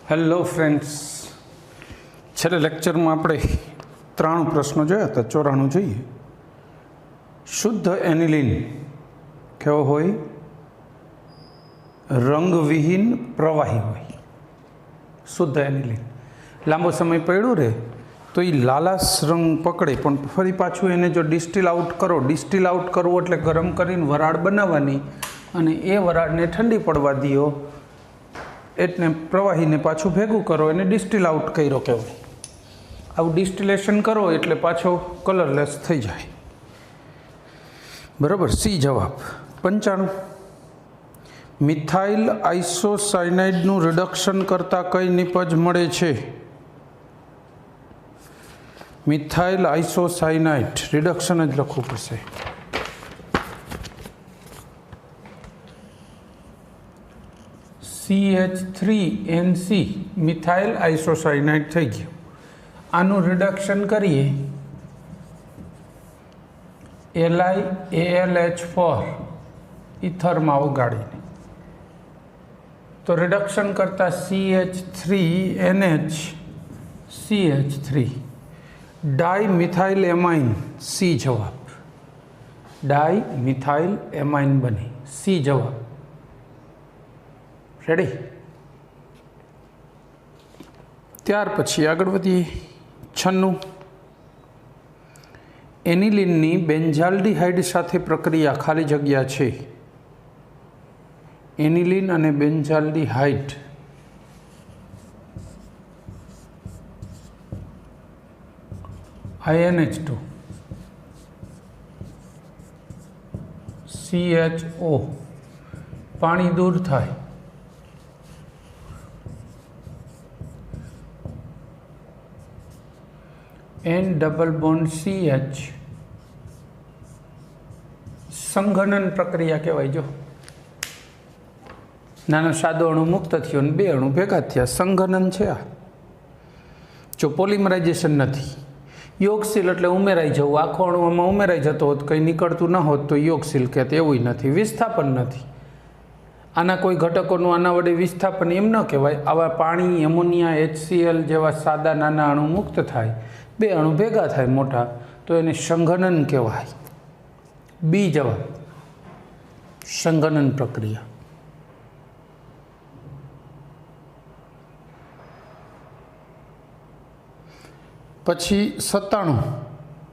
Hello friends, છેલ્લે લેક્ચરમાં આપણે 93 પ્રશ્નો જોયા હતા. 94 જોઈએ. શુદ્ધ એનિલિન કેવો હોય? રંગવિહીન પ્રવાહી હોય. શુદ્ધ એનિલિન લાંબો સમય પડ્યો રહે તો એ લાલાશ રંગ પકડે, પણ ફરી પાછું એને જો ડિસ્ટિલ આઉટ કરવું એટલે ગરમ કરીને વરાળ બનાવવાની અને એ વરાળને ઠંડી પડવા દો, એટલે પ્રવાહીને પાછું ભેગું કરો, એને ડિસ્ટિલ આઉટ કર્યો કહેવાય. આવું ડિસ્ટિલેશન કરો એટલે પાછો કલરલેસ થઈ જાય. બરાબર. સી જવાબ. 95. મિથાઇલ આઇસોસાયનાઇડનું રિડક્શન કરતાં કઈ નિપજ મળે છે? મિથાઇલ આઇસોસાયનાઇડ રિડક્શન જ લખવું પડશે. CH3NC મિથાઇલ આઇસોસાયનાઇડ થઈ ગયું. આનું રિડક્શન કરીએ LiAlH4 ઇથરમાં ઓગાળીને, તો રિડક્શન કરતાં CH3NH CH3 dimethyl amine. C જવાબ. ડાયમિથાઇલ એમાઇન બની. સી જવાબ. રેડી. ત્યાર પછી આગળ વધીએ. 96. એનિલિનની બેન્ઝાલ્ડિહાઇડ સાથે પ્રક્રિયા ખાલી જગ્યા છે. એનિલિન અને બેન્ઝાલ્ડિહાઇડ INH2 CHO પાણી દૂર થાય, N ડબલ બોન્ડ CH સંઘનન પ્રક્રિયા કહેવાય. જો નાનો સાદો અણુ મુક્ત થયો અને બે અણુ ભેગા થયા, સંઘનન છે આ. જો પોલિમરાઇઝેશન નથી. યોગશીલ એટલે ઉમેરાઈ જવું. આખો અણુ આમાં ઉમેરાઈ જતો હોત, કંઈ નીકળતું ન હોત તો યોગશીલ કહેવાય. એવું નથી. વિસ્થાપન નથી. આના કોઈ ઘટકોનું આના વડે વિસ્થાપન એમ ન કહેવાય. આવા પાણી, એમોનિયા, HCl જેવા સાદા નાના અણુ મુક્ત થાય, બે અણુ ભેગા થાય મોટા, તો એને સંઘનન કહેવાય. બી જવાબ. સંઘનન પ્રક્રિયા. પછી 97.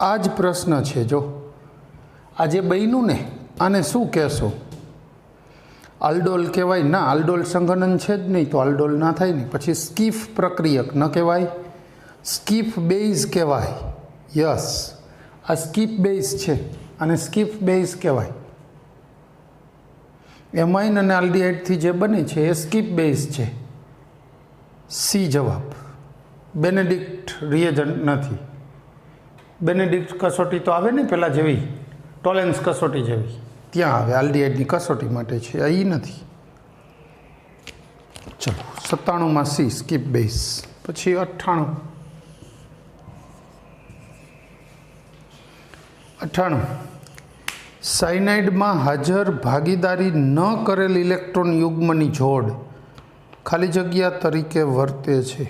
આ જ પ્રશ્ન છે. જો આજે બન્યું ને, આને શું કહેશો? આલ્ડોલ કહેવાય? ના, આલ્ડોલ સંઘનન છે જ નહીં, તો આલ્ડોલ ના થાય ને. પછી સ્કીફ પ્રક્રિયક ન કહેવાય, સ્કીફ બેઝ કહેવાય. યસ, આ સ્કીફ બેઝ છે અને સ્કીફ બેઝ કહેવાય. એમાઇન અને આલ્ડિહાઇડથી જે બને છે એ સ્કીફ બેઝ છે. સી જવાબ. બેનેડિક્ટ રિએજન્ટ નથી. બેનેડિક્ટ કસોટી તો આવે ને પેલા જેવી, ટોલેન્સ કસોટી જેવી, ત્યાં આવે. આલ્ડિહાઇડની કસોટી માટે છે, એ નથી. ચલો, 97માં સી સ્કીપ બેઝ. પછી 98. સાયનાઇડમાં હાજર ભાગીદારી ન કરેલ ઇલેક્ટ્રોન યુગ્મની જોડ ખાલી જગ્યા તરીકે વર્તે છે.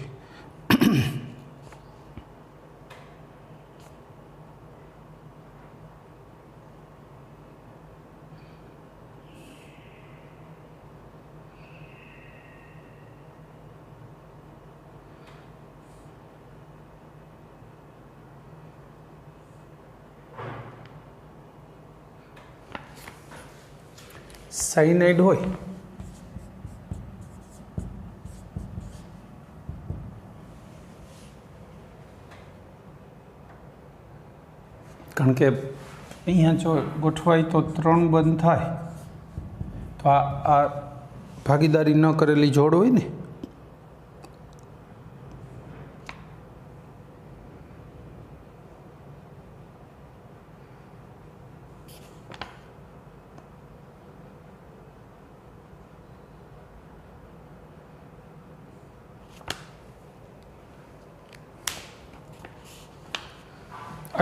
સાયનાઇડ હોય કારણ કે અહીંયા જો ગોઠવાય તો 3 બંધ થાય, તો આ ભાગીદારી ન કરેલી જોડ હોય ને,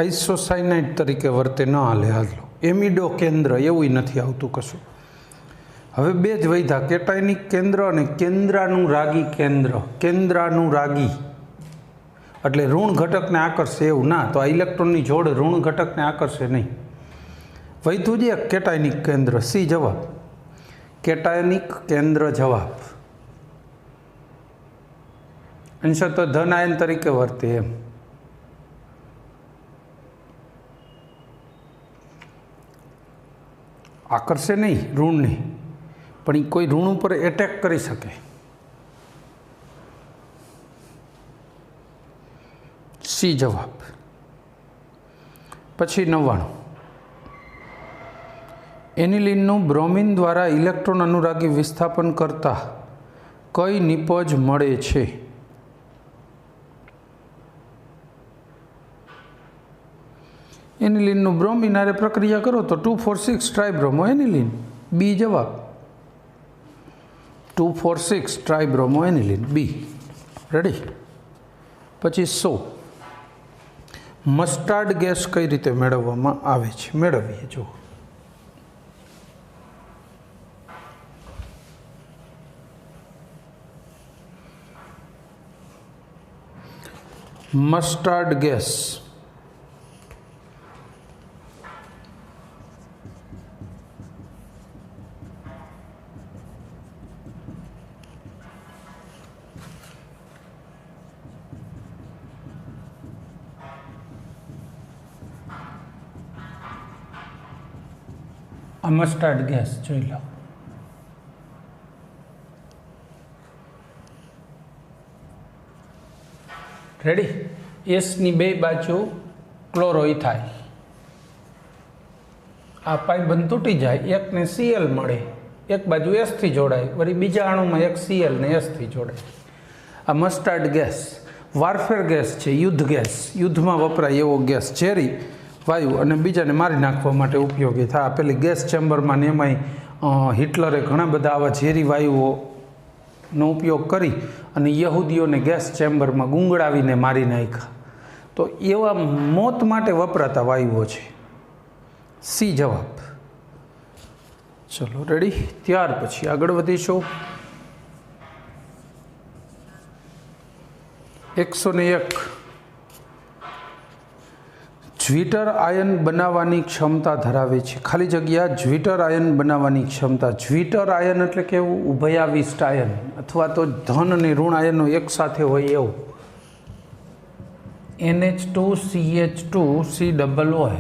આઇસોસાયનાઇડ તરીકે વર્તે ન હાલે. હાલો, એમિડો કેન્દ્ર એવું નથી આવતું કશું. હવે બે જ વૈધા, કેટાયનિક કેન્દ્ર અને કેન્દ્રાનુરાગી કેન્દ્ર. કેન્દ્રાનુરાગી એટલે ઋણ ઘટકને આકર્ષે એવું ના, તો આ ઇલેક્ટ્રોનની જોડ ઋણ ઘટકને આકર્ષે નહીં. વૈધું જ એક કેટાયનિક કેન્દ્ર. સી જવાબ. કેટાયનિક કેન્દ્ર જવાબ. અંશ તો ધન આયન તરીકે વર્તે એમ. આકર્ષે નહીં ઋણને, પણ એ કોઈ ઋણ ઉપર એટેક કરી શકે. સી જવાબ. પછી 99, એનિલિનનું બ્રોમિન દ્વારા ઇલેક્ટ્રોન અનુરાગી વિસ્થાપન કરતા કઈ નિપજ મળે છે? એનિલિનનું બ્રોમિન હારે પ્રક્રિયા કરો તો 2,4,6 ટ્રાઇબ્રોમો એનિલિન. બી જવાબ. 2,4,6 ટ્રાઇબ્રોમો એનિલિન. બી. રેડી. પછી 100, મસ્ટાર્ડ ગેસ કઈ રીતે મેળવવામાં આવે છે? મેળવીએ જો. મસ્ટાર્ડ ગેસ મસ્ટાર્ડ ગેસ જોઈ લો. રેડી. એસની બે બાજુ ક્લોરોઇથાઇલ, આ પાઇબંધ તૂટી જાય, એકને સીએલ મળે, એક બાજુ એસથી જોડાય, વળી બીજા અણુમાં એક સીએલ ને એસથી જોડાય. આ મસ્ટાર્ડ ગેસ વારફેર ગેસ છે, યુદ્ધ ગેસ. યુદ્ધમાં વપરાય એવો ગેસ, ઝેરી વાયુ અને બીજાને મારી નાખવા માટે ઉપયોગી થાય. પેલી ગેસ ચેમ્બરમાં ને એમાંય હિટલરે ઘણા બધા આવા ઝેરી વાયુઓનો ઉપયોગ કરી અને યહૂદીઓને ગેસ ચેમ્બરમાં ગુંગળાવીને મારી નાખ્યા. તો એવા મોત માટે વપરાતા વાયુઓ છે. સી જવાબ. ચલો રેડી. ત્યાર પછી આગળ વધીશું. 101, જ્વિટર આયન બનાવવાની ક્ષમતા ધરાવે છે. ખાલી જગ્યા જ્વિટર આયન બનાવવાની ક્ષમતા. જ્વિટર આયન એટલે કેવું? ઉભયાવિષ્ટ આયન, અથવા તો ધન અને ઋણ આયનો એક સાથે હોય એવું. NH2CH2COOH.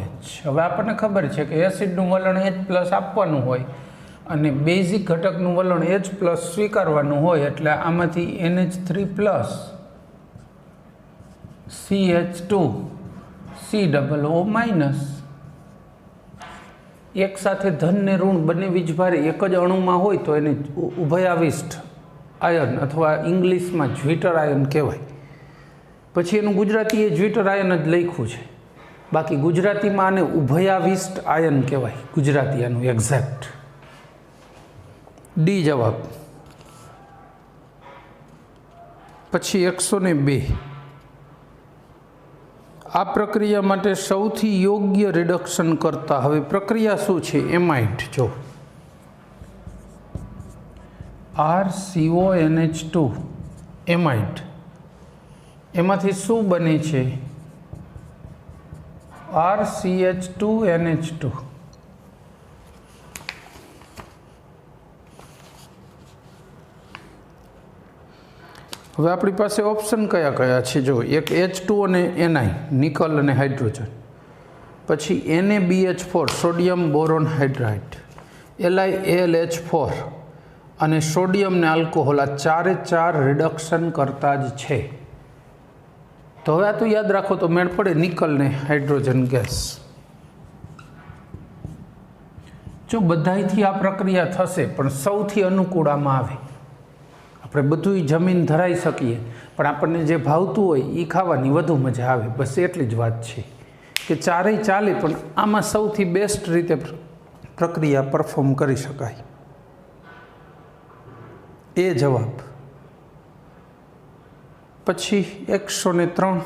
હવે આપણને ખબર છે કે એસિડનું વલણ H+ આપવાનું હોય અને બેઝિક ઘટકનું વલણ H+ સ્વીકારવાનું હોય, એટલે આમાંથી NH3+ CH2 COO- એક સાથે ધન ને ઋણ બંને વીજભારે એક જ અણુમાં હોય તો એને ઉભયાવિષ્ટ આયન અથવા ઇંગ્લિશમાં જ્વિટર આયન કહેવાય. પછી એનું ગુજરાતી એ જ્વિટર આયન જ લખ્યું છે, બાકી ગુજરાતીમાં આને ઉભયાવિષ્ટ આયન કહેવાય. ગુજરાતી આનું એક્ઝેક્ટ. ડી જવાબ. પછી 102, આ પ્રક્રિયા માટે સૌથી યોગ્ય રિડક્શન કરતા. હવે પ્રક્રિયા શું છે? એમાઇડ. જો RCONH2 એમાઇડ, એમાંથી શું બને છે? RCH2NH2. હવે આપણી પાસે ઓપ્શન કયા કયા છે? જો એક H2 અને Ni, નિકલ અને હાઇડ્રોજન. પછી NaBH4, sodium boron hydride. LiAlH4 અને સોડિયમ ને આલ્કોહોલ. આ ચારે ચાર રિડક્શન કરતા જ છે. તો હવે આ તો યાદ રાખો તો મેળ પડે. નિકલ ને હાઇડ્રોજન ગેસ. જો બધાયથી આ પ્રક્રિયા થશે, પણ સૌથી અનુકૂળ આમાં આવે. આપણે બધું જમીન ધરાઈ શકીએ, પણ આપણને જે ભાવતું હોય એ ખાવાની વધુ મજા આવે. બસ એટલી જ વાત છે કે ચારેય ચાલે, પણ આમાં સૌથી બેસ્ટ રીતે પ્રક્રિયા પરફોર્મ કરી શકાય. એ જવાબ. પછી 103,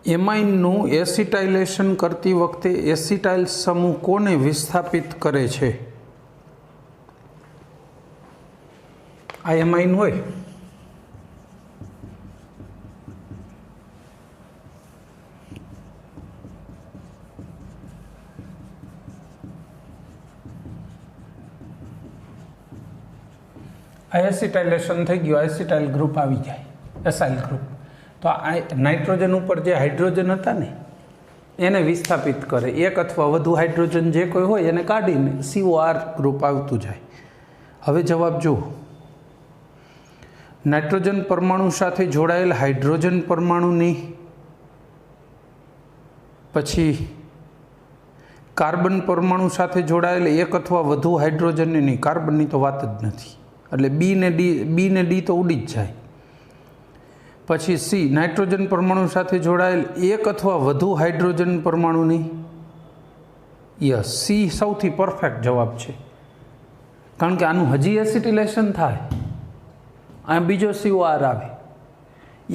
એમાઇનનું એસિટાઇલેશન કરતી વખતે એસિટાઇલ સમૂહ કોને વિસ્થાપિત કરે છે? આ એમાઇન હોય આ એસિટાઇલેશન થઈ ગયું, એસિટાઇલ ગ્રુપ આવી જાય, એસાઇલ ગ્રુપ. તો આ નાઇટ્રોજન ઉપર જે હાઇડ્રોજન હતા ને એને વિસ્થાપિત કરે. એક અથવા વધુ હાઇડ્રોજન જે કોઈ હોય એને કાઢીને COR ગ્રુપ આવતું જાય. હવે જવાબ જુઓ. નાઇટ્રોજન પરમાણુ સાથે જોડાયેલ હાઇડ્રોજન પરમાણુની પછી કાર્બન પરમાણુ સાથે જોડાયેલ એક અથવા વધુ હાઇડ્રોજનની નહીં, કાર્બનની તો વાત જ નથી, એટલે બી ને ડી તો ઉડી જ જાય. પછી સી, નાઇટ્રોજન પરમાણુ સાથે જોડાયેલ એક અથવા વધુ હાઇડ્રોજન પરમાણુની. યસ, સી સૌથી પરફેક્ટ જવાબ છે, કારણ કે આનું હજી એસિટિલેશન થાય, આ બીજો COR આવે.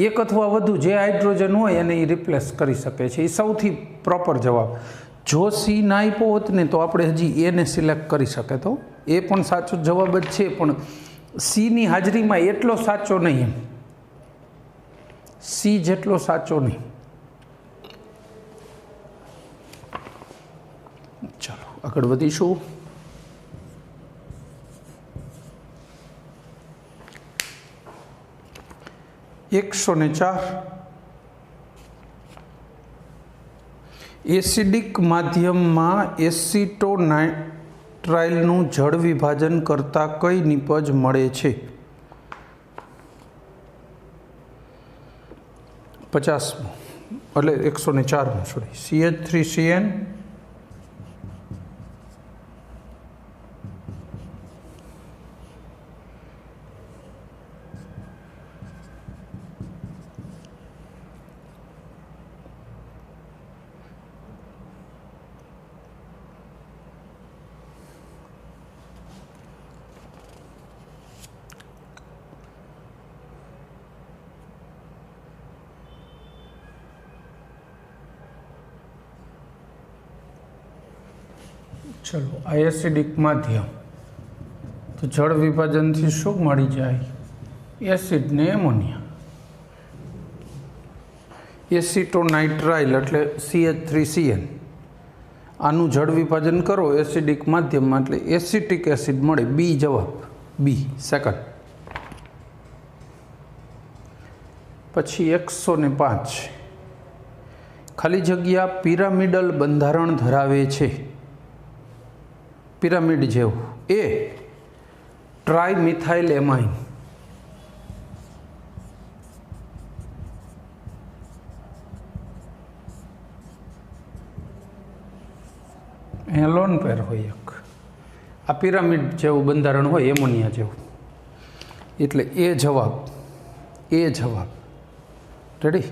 એક અથવા વધુ જે હાઇડ્રોજન હોય એને એ રિપ્લેસ કરી શકે છે, એ સૌથી પ્રોપર જવાબ. જો સી ના આપ્યો હોત ને તો આપણે હજી એને સિલેક્ટ કરી શકે, તો એ પણ સાચો જવાબ જ છે, પણ સીની હાજરીમાં એટલો સાચો નહીં, એમ સી જેટલો સાચો નહીં. ચાલો આગળ વધીશું. ₹104 એસિડિક માધ્યમમાં એસિટોનાઇટ્રાઇલનું જળ વિભાજન કરતાં કઈ નિપજ મળે છે? 50મો એટલે 104મો, સોરી, CH3CN ચલો, આ એસિડિક માધ્યમ, તો જળ વિભાજનથી શું મળી જાય? એસિડ ને એમોનિયા. એસિટોનાઇટ્રાઇલ એટલે CH3CN, આનું જળ વિભાજન કરો એસિડિક માધ્યમમાં એટલે એસિટિક એસિડ મળે. બી જવાબ, બી સેકન્ડ. પછી 105 ખાલી જગ્યા પિરામિડલ બંધારણ ધરાવે છે. પિરામિડ જેવું. એ ટ્રાઇમિથાઇલ એમાઇન, અહીંયા લોન પેર હોય એક, આ પિરામિડ જેવું બંધારણ હોય એમોનિયા જેવું, એટલે એ જવાબ, એ જવાબ. રેડી?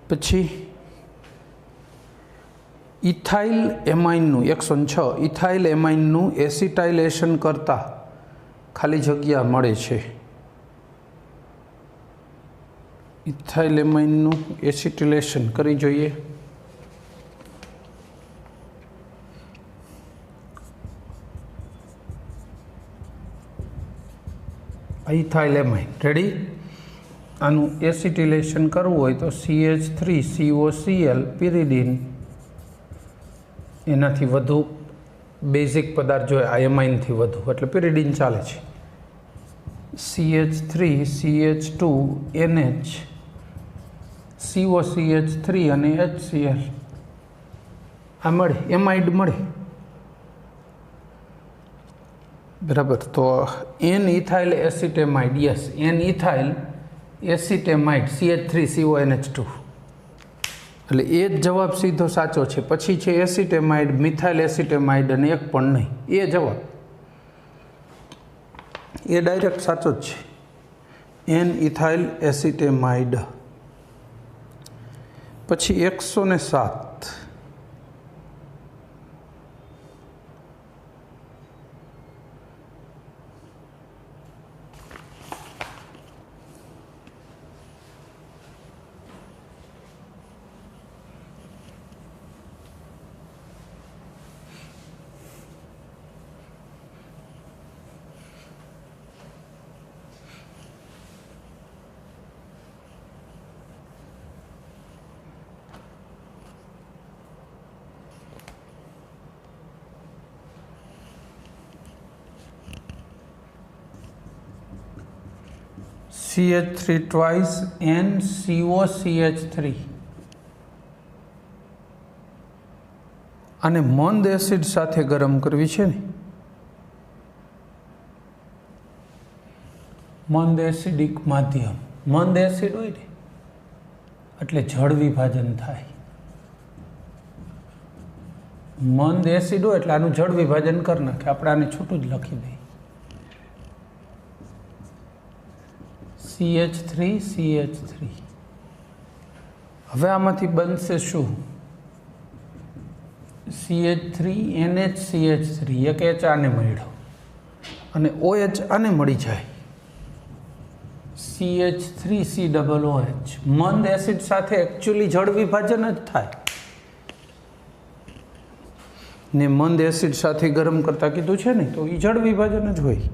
પછી ઇથાઇલ એમાઇનનું 106 ઇથાઇલ એમાઇનનું એસિટાઇલેશન કરતાં ખાલી જગ્યા મળે છે. ઇથાઇલ એમાઇનનું એસિટિલેશન કરી જોઈએ. Ethyl amine, ready? આનું એસિટિલેશન કરવું હોય તો CH3COCl પિરિડીન, એનાથી વધુ બેઝિક પદાર્થ જોઈએ, આ એમાઇનથી વધુ, એટલે પિરિડીન ચાલે છે. CH3CH2NH COCH3 અને HCl આ મળે, એમાઇડ મળે, બરાબર. તો N ethyl acetamide, yes, N ethyl acetamide CH3CONH2, એટલે એ જ જવાબ સીધો સાચો છે. પછી છે એસિટેમાઇડ, મિથાઇલ એસિટેમાઇડ અને એક પણ નહીં, એ જવાબ, એ ડાયરેક્ટ સાચો જ છે, એન ઇથાઇલ એસિટેમાઇડ. પછી 107 107 CH3 twice NCOCH3 આને મંદ એસિડ સાથે ગરમ કરવી છે ને, મંદ એસિડિક માધ્યમ, મંદ એસિડ હોય ને એટલે જળ વિભાજન થાય, મંદ એસિડ હોય એટલે આનું જળ વિભાજન કરી નાખે. આપણે આને છૂટું જ લખી દઈએ, CH3. હવે આમાંથી બનશે શું? CH3NHCH3, એક H આને મળ્યો અને OH આને મળી જાય, CH3COOH. મંદ એસિડ સાથે એકચ્યુઅલી જળ વિભાજન જ થાય ને, મંદ એસિડ સાથે ગરમ કરતા કીધું છે ને, તો એ જળ વિભાજન જ હોય.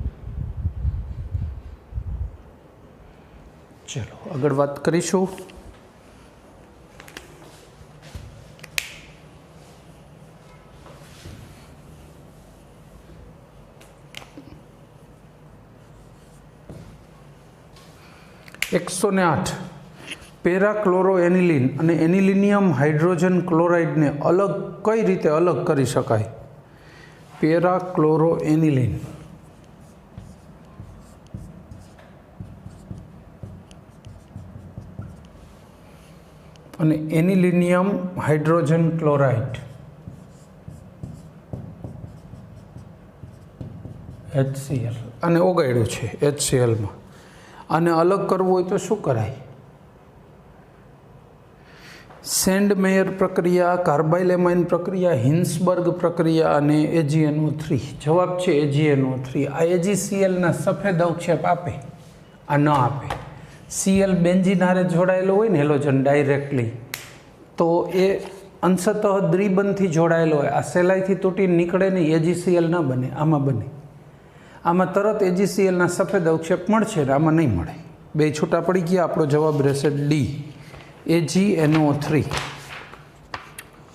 ચલો આગળ વાત કરીશું. એકસો ને 8 પેરાક્લોરો એનિલિન અને એનિલિનિયમ હાઇડ્રોજન ક્લોરાઇડને અલગ કઈ રીતે અલગ કરી શકાય? પેરાક્લોરો એનિલિન અને એનિલિનિયમ હાઇડ્રોજન ક્લોરાઇડ HCl અને ઓગાળ્યું છે HClમાં. આને અલગ કરવું હોય તો શું કરાય? સેન્ડમેયર પ્રક્રિયા, કાર્બાઇલેમાઇન પ્રક્રિયા, હિન્સબર્ગ પ્રક્રિયા અને AgNO3. જવાબ છે AgNO3. આ AgClના સફેદ અવક્ષેપ આપે, આ ન આપે. Cl બેન્ઝીન હારે જોડાયેલો હોય ને હેલોજન ડાયરેક્ટલી, તો એ અંશતઃ દ્વિબંધથી જોડાયેલો હોય, આ સહેલાઈથી તૂટીને નીકળે નહીં, AgCl ના બને. આમાં બને, આમાં તરત AgClના સફેદ અવક્ષેપ મળશે ને આમાં નહીં મળે. બે છૂટા પડી ગયા. આપણો જવાબ રહેશે D, AgNO3.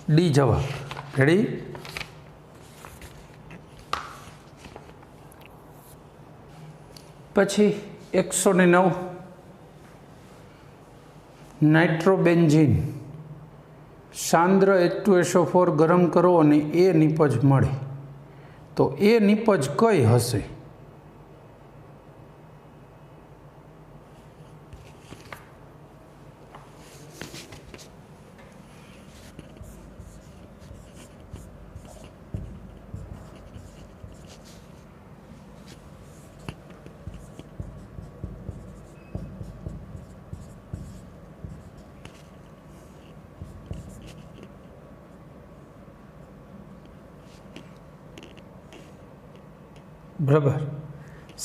ડી જવાબ. રેડી? પછી 109 નાઇટ્રોબેન્ઝીન સાંદ્ર H2SO4 ગરમ કરો અને એ નિપજ મળે, તો એ નિપજ કઈ હશે? બરાબર,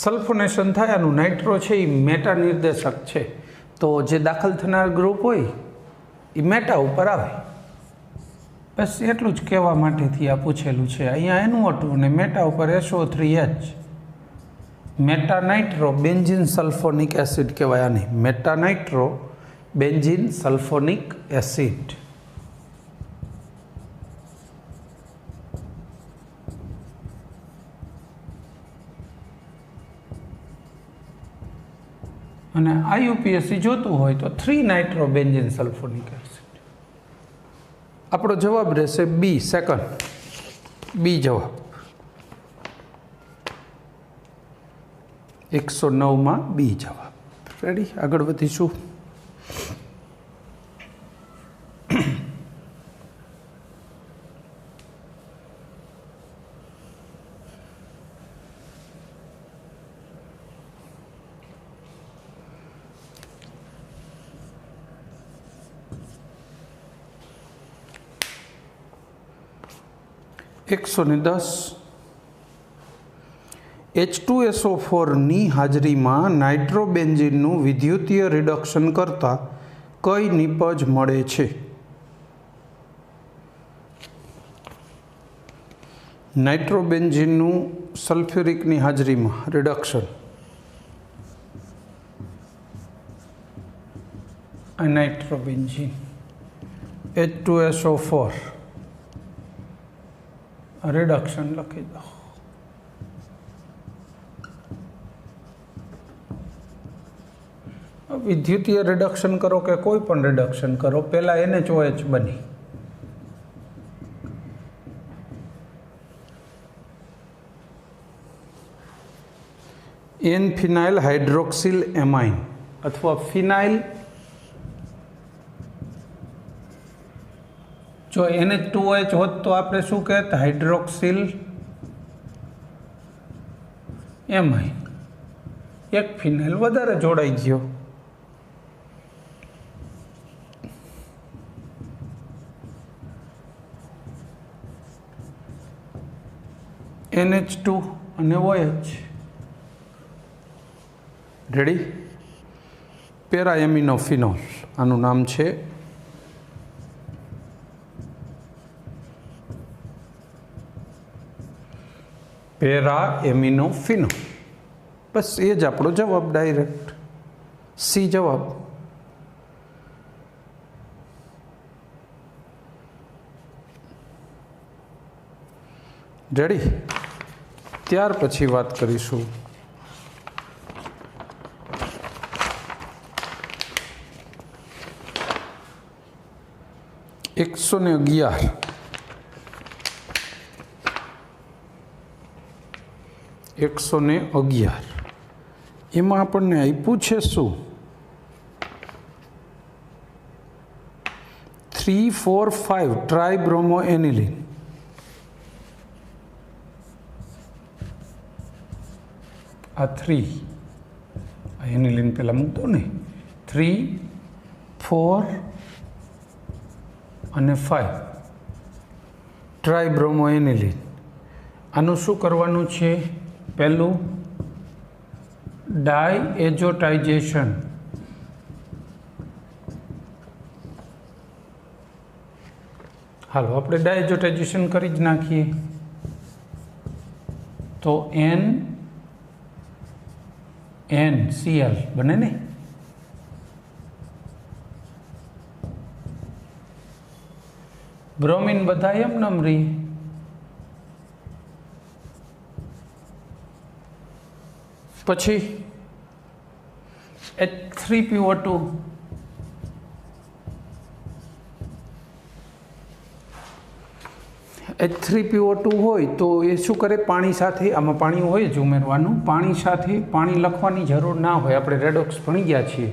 સલ્ફોનેશન થાય. આનું નાઇટ્રો છે એ મેટા નિર્દેશક છે, તો જે દાખલ થનાર ગ્રુપ હોય એ મેટા ઉપર આવે. બસ એટલું જ કહેવા માટેથી આ પૂછેલું છે. અહીંયા NO2 અને મેટા ઉપર SO3H. Meta nitro benzene sulphonic acid કહેવાય આને, meta nitro benzene sulphonic acid. અને IUPAC જોતું હોય તો 3 નાઇટ્રો બેન્ઝીન સલ્ફોનિક એસિડ. આપણો જવાબ રહેશે બી, સેકન્ડ. બી જવાબ. 109 બી જવાબ. રેડી? આગળ વધીશું. એકસો ને 10 H2SO4 ની હાજરીમાં નાઇટ્રોબેન્ઝીનનું વિદ્યુતીય રિડક્શન કરતા કઈ નિપજ મળે છે? નાઇટ્રોબેન્ઝીનનું સલ્ફ્યુરિકની હાજરીમાં રિડક્શન, નાઇટ્રોબેન્ઝીન H2SO4 રિડક્શન લખી દો. વિદ્યુતીય રિડક્શન કરો કે કોઈ પણ રિડક્શન કરો, પહેલાં NaOH બની. એન ફિનાઇલ હાઇડ્રોક્સિલ એમાઇન અથવા ફિનાઇલ, જો NH2OH હોત તો આપણે શું કહેત? Hydroxyl amine. એક ફિનાઇલ વધારે જોડાઈ ગયો. NH2 અને OH. રેડી? પેરાએમિનોફિનોલ આનું નામ છે. પેરાએમિનોફિનોલ. બસ એ જ આપણો જવાબ, ડાયરેક્ટ સી જવાબ. રેડી? ત્યાર પછી વાત કરીશું એકસો ને 11. એમાં આપણને આપ્યું છે શું? 3, 4, 5 ટ્રાઇબ્રોમોએનિલિન. આ 3 આ એનિલિન પેલા મૂકતો ને. 3, 4 અને 5 ટ્રાઇબ્રોમોએનિલિન. આનું શું કરવાનું છે? પહેલું ડાયએઝોટાઇઝેશન. હાલો આપણે ડાયએઝોટાઇઝેશન કરી જ નાખીએ. તો NaCl બને ને. બ્રોમિન બધા એમ નમ રહી. પછી H3PO2. H3PO2 હોય તો એ શું કરે? પાણી સાથે, આમાં પાણી હોય જ ઉમેરવાનું. પાણી સાથે પાણી લખવાની જરૂર ના હોય, આપણે રેડોક્સ ભણી ગયા છીએ.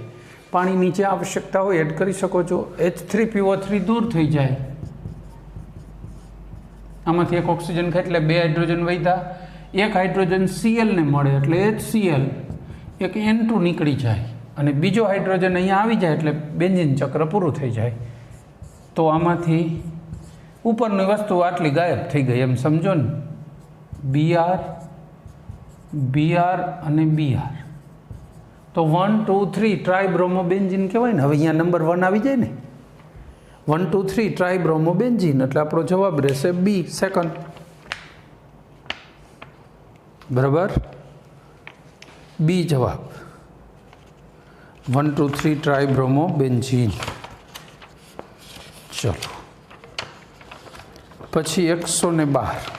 પાણી નીચે આવશ્યકતા હોય એડ કરી શકો છો. H3PO3 દૂર થઈ જાય. આમાંથી એક ઓક્સિજન ખાય એટલે 2 હાઇડ્રોજન વધ્યા. એક હાઇડ્રોજન Cl ને મળે એટલે HCl. એક N2 નીકળી જાય અને બીજો હાઇડ્રોજન અહીંયા આવી જાય એટલે બેન્ઝીન ચક્ર પૂરું થઈ જાય. તો આમાંથી ઉપરની વસ્તુ આટલી ગાયબ થઈ ગઈ એમ સમજો ને. Br અને Br. તો 1, 2, 3 ટ્રાઇબ્રોમોબેન્ઝીન કહેવાય ને. હવે અહીંયા નંબર 1 આવી જાય ને. 1, 2, 3 ટ્રાઇબ્રોમોબેન્ઝીન એટલે આપણો જવાબ રહેશે B સેકન્ડ. બરાબર? બી જવાબ. 1, 2, 3 ટ્રાઇબ્રોમોબેન્ઝીન. ચલો પછી 112.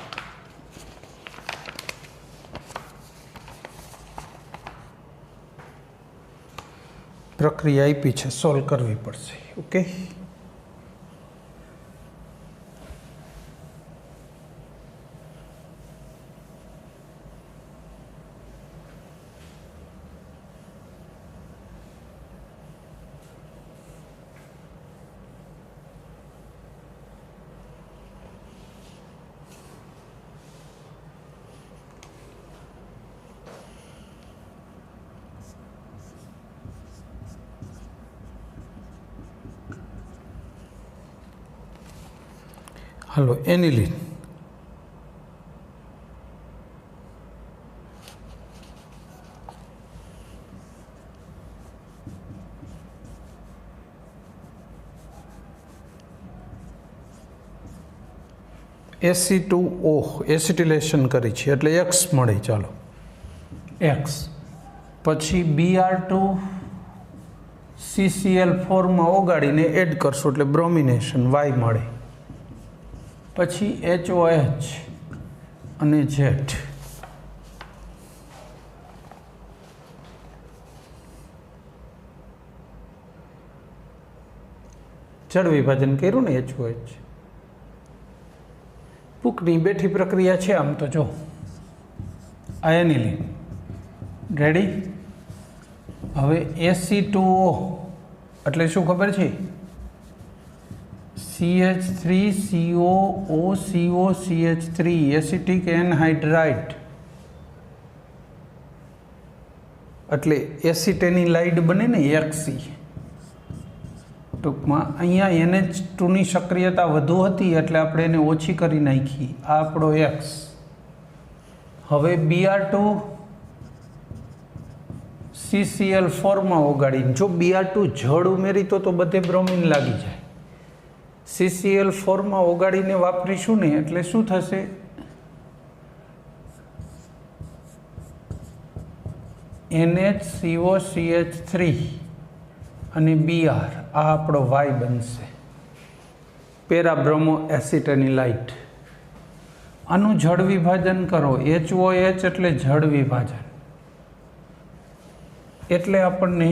પ્રક્રિયા આપી છે, સોલ્વ કરવી પડશે. ઓકે. હાલો એનિલિન. Ac2O એસિટિલેશન કરી છે એટલે X મળે. ચાલો X. પછી Br2 CCl4માં ઓગાળીને એડ કરશો એટલે બ્રોમિનેશન Y મળે. પછી HOH અને Z. જળ વિભાજન કર્યું ને HOH. ભૂખની બેઠી પ્રક્રિયા છે આમ તો જો આ એનિલિન રેડી. હવે Ac2O એટલે શું ખબર છે? CH3COOCOCH3 એસિટિક એનહાઇડ્રાઇડ એટલે એસિટેનિલાઇડ બને ને XC. ટૂંકમાં અહીંયા NH2 ની સક્રિયતા વધુ હતી એટલે આપણે એને ઓછી કરી નાખી. આ આપણો X. હવે Br2 CCl4 માં ઓગાડીને જો Br2 જળ ઉમેરી તો બધે બ્રોમિન લાગી જાય. CCl4 માં ઓગાડીને વાપરીશું ને એટલે શું થશે? NHCOCH3 અને Br આ આપણો Y બનશે, પેરાબ્રોમો એસિટેનિલાઇટ. આનું જળ વિભાજન કરો. HOH એટલે જળ વિભાજન, એટલે આપણને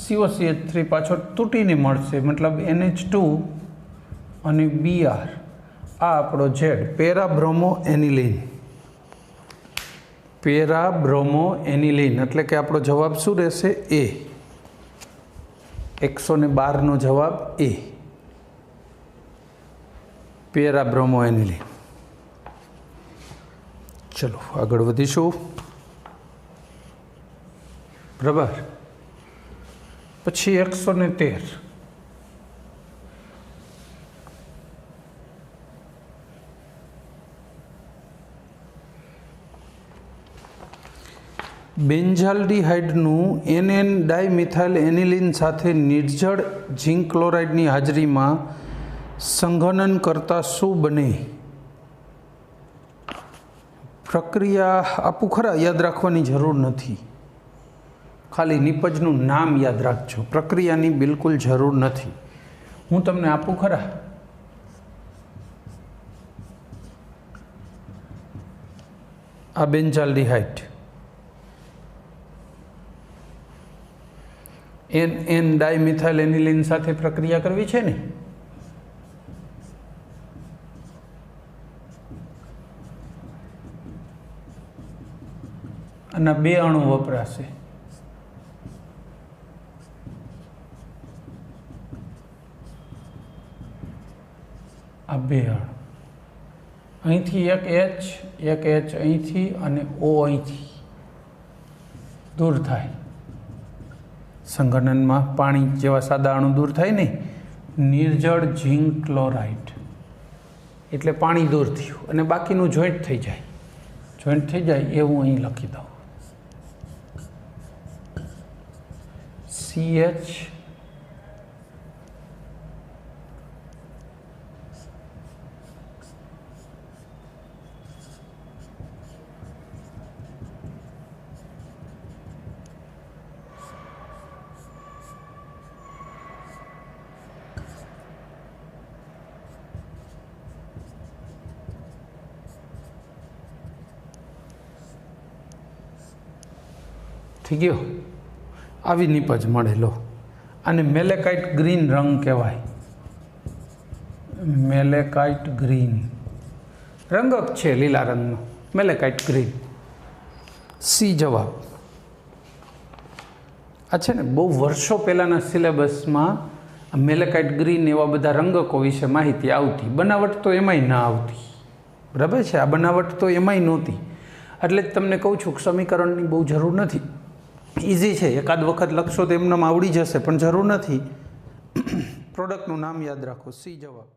COCH3 પાછો તૂટીને મળશે, મતલબ NH2 અને Br આ આપણો Z, પેરાબ્રોમો એનિલિન. પેરાબ્રોમો એનિલિન એટલે કે આપણો જવાબ શું રહેશે? A. 112 નો જવાબ A, પેરાબ્રોમો એનિલિન. ચલો આગળ વધીશું. બરાબર. પછી 113 બેન્ઝાલ્ડિહાઇડનું NN ડાયમિથાઇલ એનિલિન સાથે નિર્જળ ઝિંક ક્લોરાઇડની હાજરીમાં સંઘનન કરતાં શું બને? પ્રક્રિયા આપું ખરા, યાદ રાખવાની જરૂર નથી, ખાલી નિપજનું નામ યાદ રાખજો. પ્રક્રિયાની બિલકુલ જરૂર નથી. હું તમને આપું ખરા. આ બેન્ઝાલ્ડિહાઇડ NN ડાયમિથાઇલ એનિલિન સાથે પ્રક્રિયા કરવી છે ને, અને 2 અણુ વપરાશે. આ 2 અણુ અહીંથી એક H અહીંથી અને O અહીંથી દૂર થાય. સંઘનનમાં પાણી જેવા સાદા અણુ દૂર થાય ને, નિર્જળ ઝિંક ક્લોરાઇડ એટલે પાણી દૂર થયું અને બાકીનું જોઈન્ટ થઈ જાય. જોઈન્ટ થઈ જાય એવું અહીં લખી દઉં. CH થઈ ગયો. આવી નિપજ મળેલો. અને મેલેકાઇટ ગ્રીન રંગ કહેવાય. મેલેકાઇટ ગ્રીન રંગ છે લીલા રંગનો, મેલેકાઇટ ગ્રીન. સી જવાબ. આ છે ને બહુ વર્ષો પહેલાંના સિલેબસમાં મેલેકાઇટ ગ્રીન એવા બધા રંગકો વિશે માહિતી આવતી. બનાવટ તો એમાંય ના આવતી. બરાબર છે, આ બનાવટ તો એમાંય નહોતી. એટલે જ તમને કહું છું કે સમીકરણની બહુ જરૂર નથી. ઇઝી છે, એકાદ વખત લખશો તો એમને આવડી જશે, પણ જરૂર નથી. પ્રોડક્ટનું નામ યાદ રાખો. સી જવાબ.